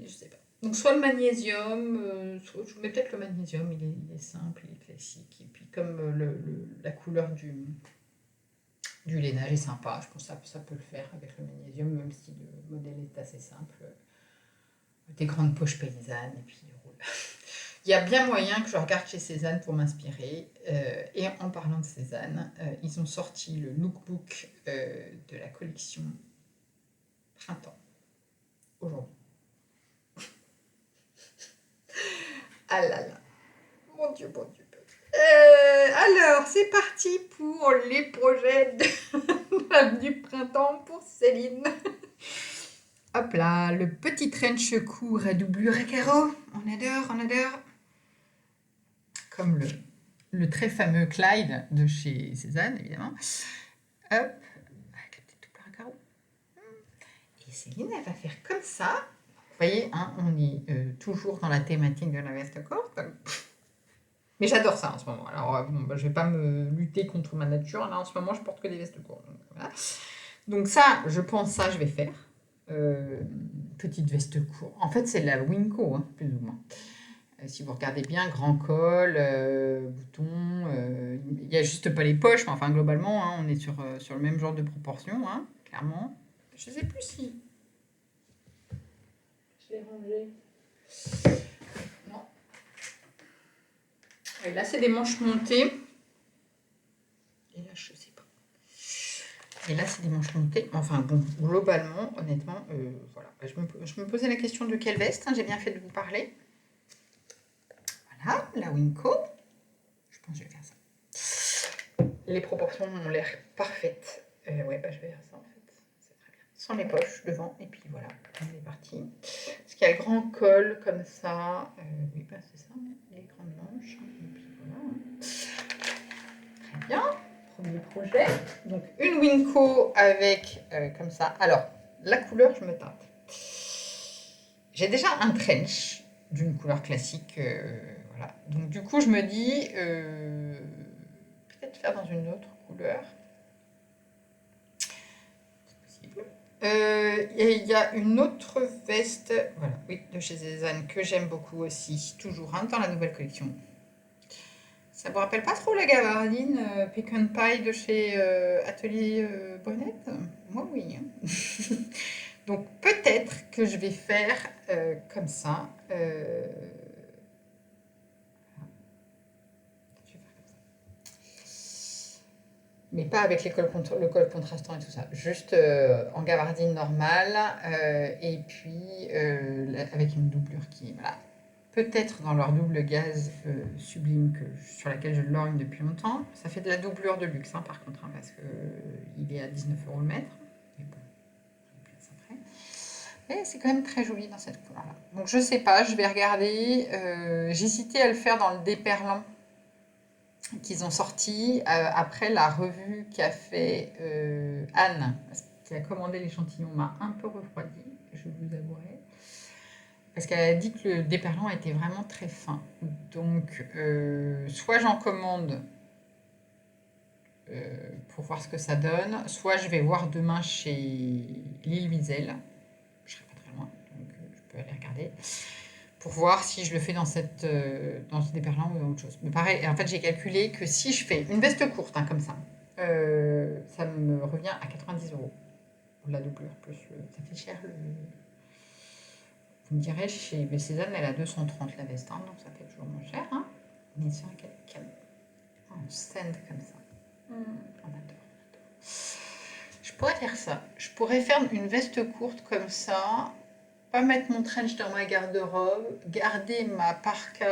je sais pas. Donc soit le magnésium, soit je mets peut-être le magnésium, il est simple, il est classique. Et puis comme la couleur du lainage est sympa, je pense que ça peut le faire avec le magnésium, même si le modèle est assez simple. Des grandes poches paysannes et puis il roule. Il y a bien moyen que je regarde chez Cézanne pour m'inspirer. Et en parlant de Cézanne, ils ont sorti le lookbook de la collection Printemps aujourd'hui. Ah là là, mon Dieu, mon Dieu. Alors, c'est parti pour les projets du printemps pour Céline. Hop là, le petit trench court à doublure à carreaux. On adore, on adore. Comme le très fameux Clyde de chez Cézanne, évidemment. Hop, avec la petite doublure à carreaux. Et Céline, elle va faire comme ça. Vous voyez, hein, on est toujours dans la thématique de la veste courte. Mais j'adore ça en ce moment. Alors, bon, bah, je ne vais pas me lutter contre ma nature. Là, en ce moment, je porte que des vestes courtes. Donc, voilà. Donc ça, je pense, ça, je vais faire. Petite veste courte. En fait, c'est la Winco, hein, plus ou moins. Si vous regardez bien, grand col, bouton. Il n'y a juste pas les poches, mais enfin, globalement, hein, on est sur le même genre de proportion, hein, clairement. Je ne sais plus si... Je l'ai rangé. Non. Et là, c'est des manches montées. Et là, je sais pas. Et là, c'est des manches montées. Enfin, bon, globalement, honnêtement, voilà. Je me posais la question de quelle veste, hein, j'ai bien fait de vous parler. Voilà, la Winco. Je pense que je vais faire ça. Les proportions ont l'air parfaites. Ouais, bah, je vais faire ça, en fait. C'est très bien. Sans les poches devant, et puis voilà, on est parti. Parce qu'il y a le grand col, comme ça. Oui, bah, c'est ça, les grandes manches. Et puis voilà. Très bien. Premier projet. Donc une Winco avec comme ça. Alors, la couleur, je me tâte. J'ai déjà un trench d'une couleur classique. Voilà. Donc du coup, je me dis peut-être faire dans une autre couleur. C'est possible. Il y a une autre veste, voilà, oui, de chez Cézanne que j'aime beaucoup aussi, toujours hein, dans la nouvelle collection. Ça vous rappelle pas trop la gabardine Pecan Pie de chez Atelier Brunette? Moi, oui, hein. Donc, peut-être que je vais faire comme ça. Je vais faire comme ça. Mais pas avec le col contrastant et tout ça. Juste en gabardine normale. Et puis, avec une doublure qui... Voilà. Peut-être dans leur double gaze sublime sur laquelle je lorgne depuis longtemps. Ça fait de la doublure de luxe, hein, par contre, hein, parce qu'il est à 19 € le mètre. Mais bon, après. Et c'est quand même très joli dans cette couleur-là. Donc je sais pas, je vais regarder. J'hésitais à le faire dans le déperlant qu'ils ont sorti après la revue qu'a fait Anne, qui a commandé l'échantillon, m'a un peu refroidi, je vous avouerai. Parce qu'elle a dit que le déperlant était vraiment très fin. Donc, soit j'en commande pour voir ce que ça donne, soit je vais voir demain chez Lille Wiesel. Je serai pas très loin, donc je peux aller regarder. Pour voir si je le fais dans ce déperlant ou dans autre chose. Mais pareil, en fait, j'ai calculé que si je fais une veste courte, hein, comme ça me revient à 90 € pour la doublure. Plus ça fait cher le... Vous me direz, chez Cézanne, elle a 230 la veste, hein, donc ça fait toujours moins cher. Hein. Mais sur un stand comme ça. On adore. Je pourrais faire ça. Je pourrais faire une veste courte comme ça, pas mettre mon trench dans ma garde-robe, garder ma parka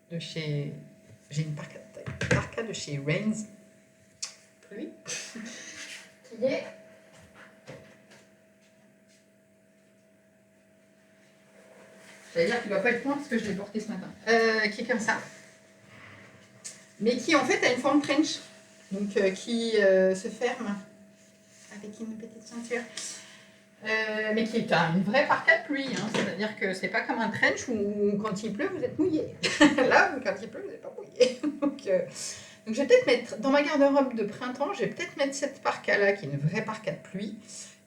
de chez... J'ai une parka de chez Rains. Pluie. Qui est... J'allais dire qu'il ne doit pas être loin parce que je l'ai porté ce matin. Qui est comme ça. Mais qui en fait a une forme trench. Donc qui se ferme avec une petite ceinture. Mais qui est une vraie parka de pluie. Hein. C'est-à-dire que c'est pas comme un trench où quand il pleut, vous êtes mouillé. Là, quand il pleut, vous n'êtes pas mouillé. Donc je vais peut-être mettre, dans ma garde-robe de printemps, je vais peut-être mettre cette parka-là, qui est une vraie parka de pluie,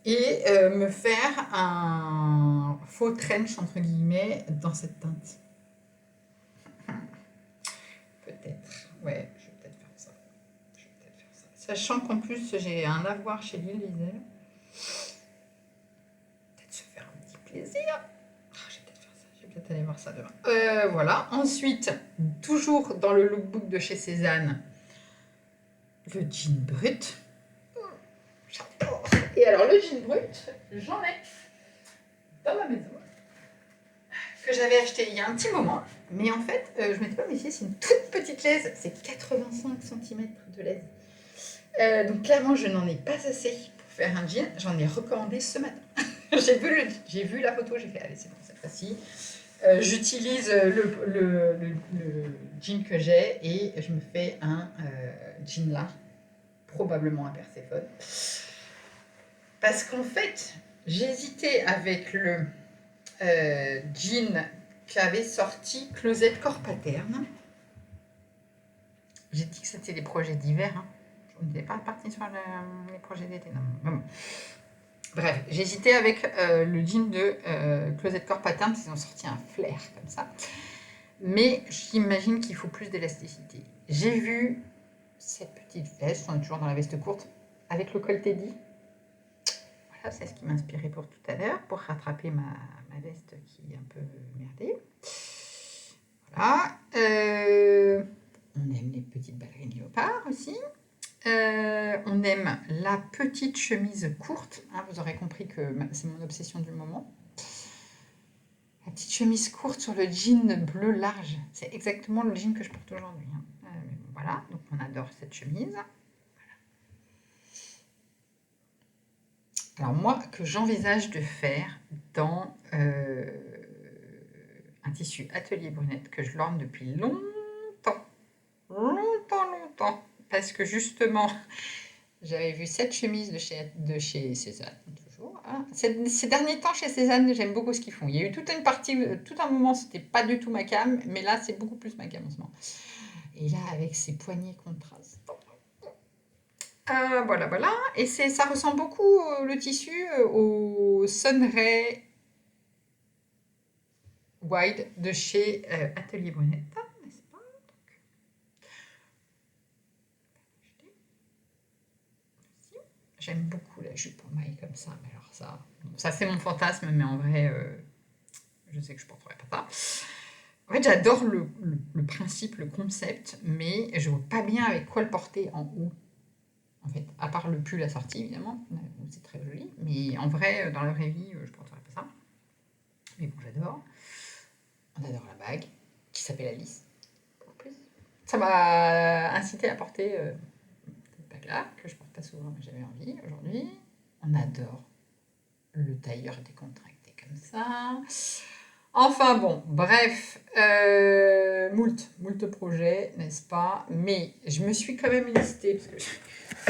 et me faire un faux trench, entre guillemets, dans cette teinte. Peut-être. Ouais, je vais peut-être faire ça. Sachant qu'en plus, j'ai un avoir chez Lille Wiesel. Peut-être se faire un petit plaisir. Je vais peut-être faire ça. Je vais peut-être aller voir ça demain. Voilà. Ensuite, toujours dans le lookbook de chez Cézanne, le jean brut. J'adore. Et alors, le jean brut, j'en ai dans ma maison, que j'avais acheté il y a un petit moment. Mais en fait, je ne m'étais pas méfiée, c'est une toute petite laise. C'est 85 cm de laise. Donc clairement, je n'en ai pas assez pour faire un jean. J'en ai recommandé ce matin. j'ai vu la photo, j'ai fait, allez, c'est bon, cette fois-ci. J'utilise le jean que j'ai et je me fais un jean là, probablement un Perséphone. Parce qu'en fait, j'hésitais avec le jean qu'avait sorti Closet Corps Pattern. J'ai dit que c'était des projets d'hiver. Hein. Je n'étais pas partie sur les projets d'été. Non. Bon. Bref, j'hésitais avec le jean de Closet Corps Pattern, parce qu'ils ont sorti un flair comme ça. Mais j'imagine qu'il faut plus d'élasticité. J'ai vu cette petite veste, on est toujours dans la veste courte, avec le col Teddy. Voilà, c'est ce qui m'a inspiré pour tout à l'heure, pour rattraper ma veste qui est un peu merdée. Voilà. On aime les petites ballerines léopard aussi. On aime la petite chemise courte. Hein, vous aurez compris que c'est mon obsession du moment. La petite chemise courte sur le jean bleu large. C'est exactement le jean que je porte aujourd'hui. Hein. Voilà, donc on adore cette chemise. Voilà. Alors moi, que j'envisage de faire dans un tissu Atelier Brunette que je lorgne depuis longtemps. Parce que justement, j'avais vu cette chemise de chez Cézanne, toujours. Hein. Ces derniers temps, chez Cézanne, j'aime beaucoup ce qu'ils font. Il y a eu toute une partie, tout un moment, c'était pas du tout ma cam, mais là, c'est beaucoup plus ma cam en ce moment. Et là, avec ces poignets contrastes. Voilà. Et ça ressemble beaucoup, le tissu, au Sunray Wide de chez Atelier Brunette, n'est-ce pas? J'aime beaucoup la jupe en maille comme ça, mais alors ça, bon, ça c'est mon fantasme, mais en vrai, je sais que je ne porterai pas ça. En fait, j'adore le principe, le concept, mais je vois pas bien avec quoi le porter en haut. En fait, à part le pull assorti, évidemment, c'est très joli, mais en vrai, dans la vraie vie, je ne porterai pas ça. Mais bon, j'adore. On adore la bague, qui s'appelle Alice, pour plus. Ça m'a incité à porter cette bague-là, que je porte pas souvent, mais j'avais envie aujourd'hui. On adore le tailleur décontracté comme ça. Enfin bon, bref, moult projets, n'est-ce pas? Mais je me suis quand même listée, parce que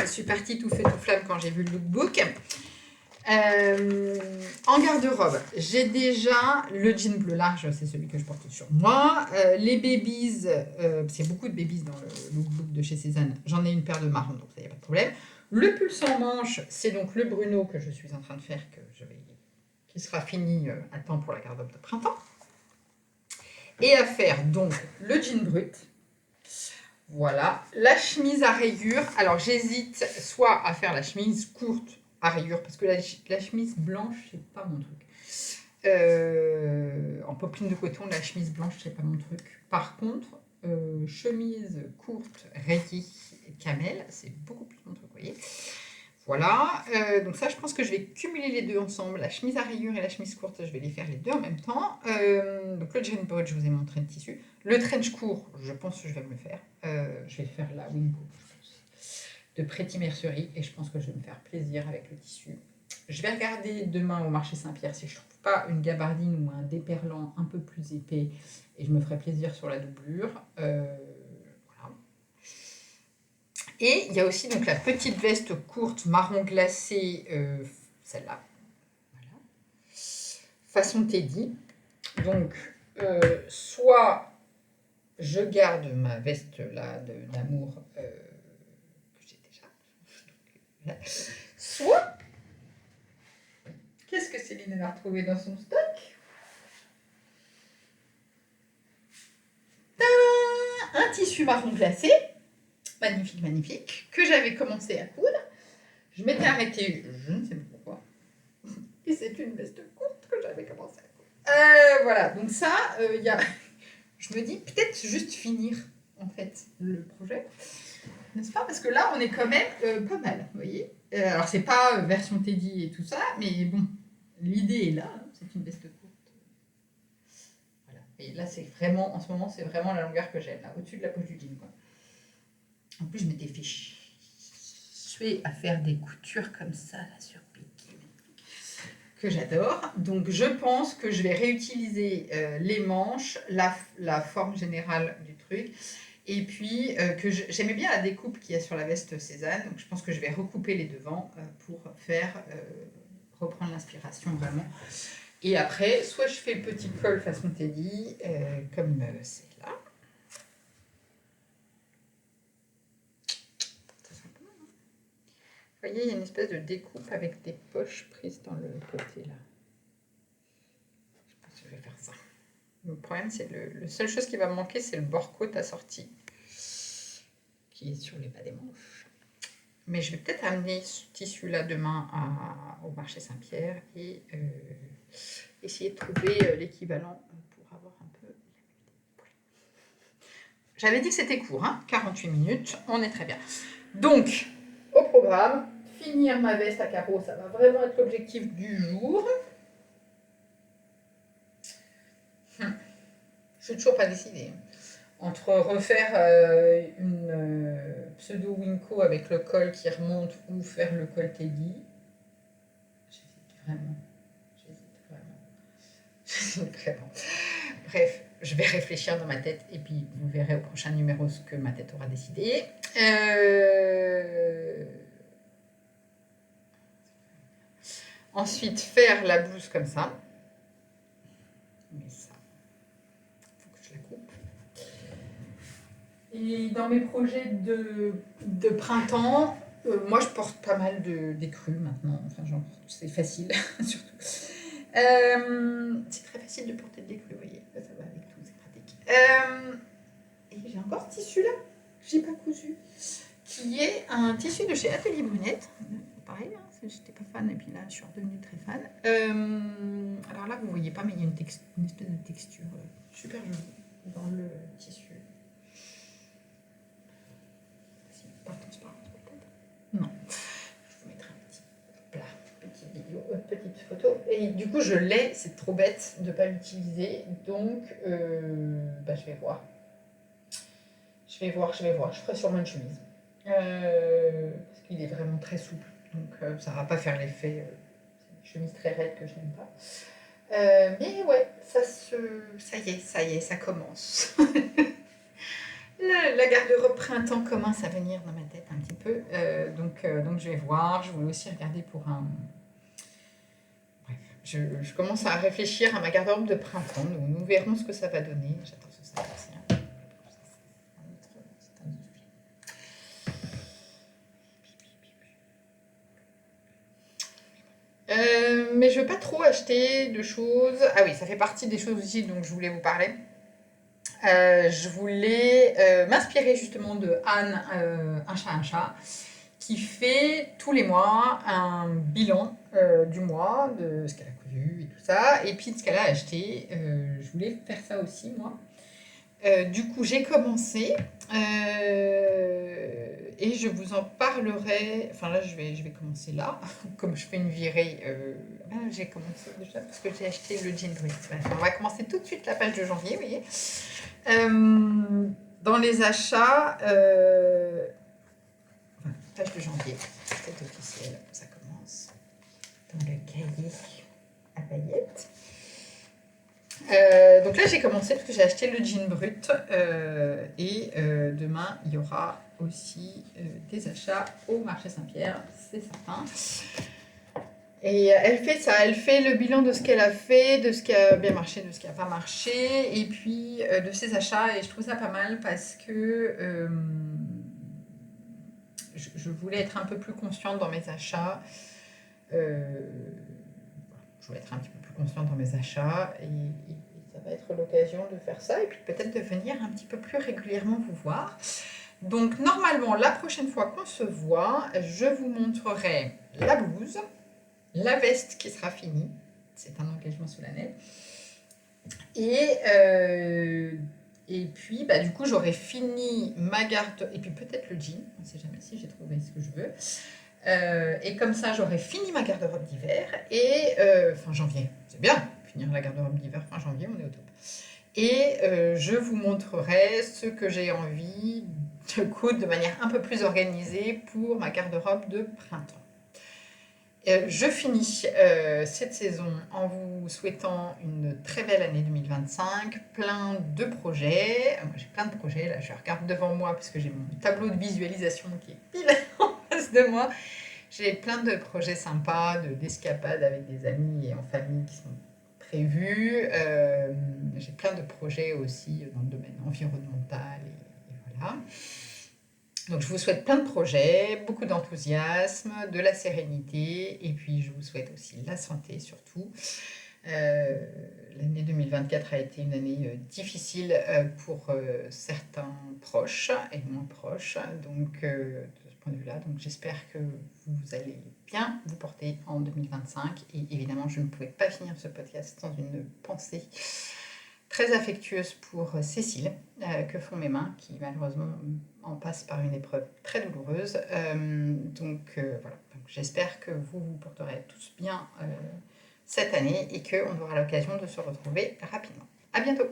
je suis partie tout fait tout flamme quand j'ai vu le lookbook. En garde-robe, j'ai déjà le jean bleu large, c'est celui que je porte sur moi. Les babies, parce qu'il y a beaucoup de babies dans le lookbook de chez Cézanne, j'en ai une paire de marron, donc ça, il n'y a pas de problème. Le pull sans manche, c'est donc le Bruno que je suis en train de faire, qui sera fini à temps pour la garde-robe de printemps. Et à faire donc le jean brut. Voilà. La chemise à rayures. Alors j'hésite soit à faire la chemise courte à rayures, parce que la chemise blanche, c'est pas mon truc. En popeline de coton, la chemise blanche, c'est pas mon truc. Par contre, chemise courte rayée camel, c'est beaucoup plus mon truc, vous voyez. Voilà, donc ça, je pense que je vais cumuler les deux ensemble. La chemise à rayures et la chemise courte, je vais les faire les deux en même temps. Donc le jean brut, je vous ai montré le tissu. Le trench court, je pense que je vais me le faire. Je vais faire la Wingo de Pretty Mercerie et je pense que je vais me faire plaisir avec le tissu. Je vais regarder demain au marché Saint-Pierre si je ne trouve pas une gabardine ou un déperlant un peu plus épais et je me ferai plaisir sur la doublure. Voilà. Et il y a aussi donc la petite veste courte marron glacé, celle-là, voilà. Façon Teddy. Donc, soit je garde ma veste là d'amour que j'ai déjà, voilà. Soit, qu'est-ce que Céline a retrouvé dans son stock? Un tissu marron glacé, magnifique, magnifique, que j'avais commencé à coudre. Je m'étais arrêtée, je ne sais pas pourquoi. Et c'est une veste courte que j'avais commencé à coudre. Voilà, donc ça, je me dis peut-être juste finir en fait le projet, n'est-ce pas? Parce que là, on est quand même pas mal, vous voyez. Alors, c'est pas version Teddy et tout ça, mais bon, l'idée est là, hein, c'est une veste courte. Voilà. Et là, c'est vraiment, en ce moment, c'est vraiment la longueur que j'aime, là, au-dessus de la poche du jean, quoi. En plus, je m'étais fait chier à faire des coutures comme ça, là, sur piqué, que j'adore. Donc, je pense que je vais réutiliser les manches, la forme générale du truc. Et puis, que j'aimais bien la découpe qu'il y a sur la veste Cézanne. Donc, je pense que je vais recouper les devants pour faire reprendre l'inspiration vraiment. Et après, soit je fais le petit col façon Teddy, comme c'est là. Ça sent pas mal, hein. Vous voyez, il y a une espèce de découpe avec des poches prises dans le côté là. Je pense que je vais faire ça. Le problème, c'est la seule chose qui va me manquer, c'est le bord-côte assorti, qui est sur les bas des manches. Mais je vais peut-être amener ce tissu-là demain au marché Saint-Pierre et essayer de trouver l'équivalent pour avoir un peu... J'avais dit que c'était court, hein, 48 minutes, on est très bien. Donc, au programme, finir ma veste à carreaux, ça va vraiment être l'objectif du jour. Je suis toujours pas décidée. Entre refaire une pseudo Winco avec le col qui remonte ou faire le col Teddy, j'hésite vraiment. Bref, je vais réfléchir dans ma tête et puis vous verrez au prochain numéro ce que ma tête aura décidé. Ensuite, faire la blouse comme ça. Mais ça, il faut que je la coupe. Et dans mes projets de printemps, moi je porte pas mal d'écrus maintenant. Enfin, genre, c'est facile, surtout. C'est très facile de porter de l'écru, vous voyez. Ça va avec tout, c'est pratique. Et j'ai encore ce tissu là, que j'ai pas cousu, qui est un tissu de chez Atelier Brunette. pareil, hein, j'étais pas fan et puis là je suis redevenue très fan. Alors là vous voyez pas mais il y a une espèce de texture super jolie dans le tissu. Si, pas transparente peut-être. Non, je vous mettrai un petit plat, petite vidéo, petite photo. Et du coup je l'ai, c'est trop bête de pas l'utiliser, donc je vais voir. Je ferai sûrement une chemise. Parce qu'il est vraiment très souple, donc ça va pas faire l'effet c'est une chemise très raide que je n'aime pas. Mais ouais, ça y est, ça commence. La garde-robe printemps commence à venir dans ma tête un petit peu, donc je vais voir. Je voulais aussi regarder pour un... Bref, je commence à réfléchir à ma garde-robe de printemps, donc nous verrons ce que ça va donner. J'attends ce sac aussi, hein. Mais je veux pas trop acheter de choses. Ah oui, ça fait partie des choses aussi dont je voulais vous parler. Je voulais m'inspirer justement de Anne, un chat, qui fait tous les mois un bilan du mois, de ce qu'elle a cousu et tout ça, et puis de ce qu'elle a acheté. Je voulais faire ça aussi, moi. Du coup, j'ai commencé et je vous en parlerai. Enfin, là, je vais commencer là. Comme je fais une virée, j'ai commencé déjà parce que j'ai acheté le jean brut. On va commencer tout de suite la page de janvier, vous voyez. Dans les achats, page de janvier, c'est officiel, ça commence. Dans le cahier à paillettes. Donc là, j'ai commencé parce que j'ai acheté le jean brut et demain, il y aura aussi des achats au marché Saint-Pierre, c'est certain. Et elle fait ça, elle fait le bilan de ce qu'elle a fait, de ce qui a bien marché, de ce qui n'a pas marché, et puis de ses achats. Et je trouve ça pas mal parce que je voulais être un peu plus consciente dans mes achats. Je voulais être un petit peu plus consciente dans mes achats et ça va être l'occasion de faire ça et puis peut-être de venir un petit peu plus régulièrement vous voir. Donc normalement, la prochaine fois qu'on se voit, je vous montrerai la blouse, la veste qui sera finie, c'est un engagement solennel, et puis du coup j'aurai fini ma garde, et puis peut-être le jean, on ne sait jamais si j'ai trouvé ce que je veux. Et comme ça, j'aurai fini ma garde-robe d'hiver et fin janvier. C'est bien, finir la garde-robe d'hiver fin janvier, on est au top. Et je vous montrerai ce que j'ai envie de coudre de manière un peu plus organisée pour ma garde-robe de printemps. Je finis cette saison en vous souhaitant une très belle année 2025, plein de projets. Moi, j'ai plein de projets, là je regarde devant moi parce que j'ai mon tableau de visualisation qui est pile en face de moi. J'ai plein de projets sympas, d'escapades avec des amis et en famille qui sont prévus. J'ai plein de projets aussi dans le domaine environnemental et voilà. Donc je vous souhaite plein de projets, beaucoup d'enthousiasme, de la sérénité et puis je vous souhaite aussi la santé surtout. L'année 2024 a été une année difficile pour certains proches et moins proches, donc de ce point de vue-là. Donc j'espère que vous allez bien vous porter en 2025 et évidemment je ne pouvais pas finir ce podcast sans une pensée très affectueuse pour Cécile, que font mes mains, qui malheureusement en passe par une épreuve très douloureuse. Voilà, donc, j'espère que vous vous porterez tous bien cette année et qu'on aura l'occasion de se retrouver rapidement. À bientôt!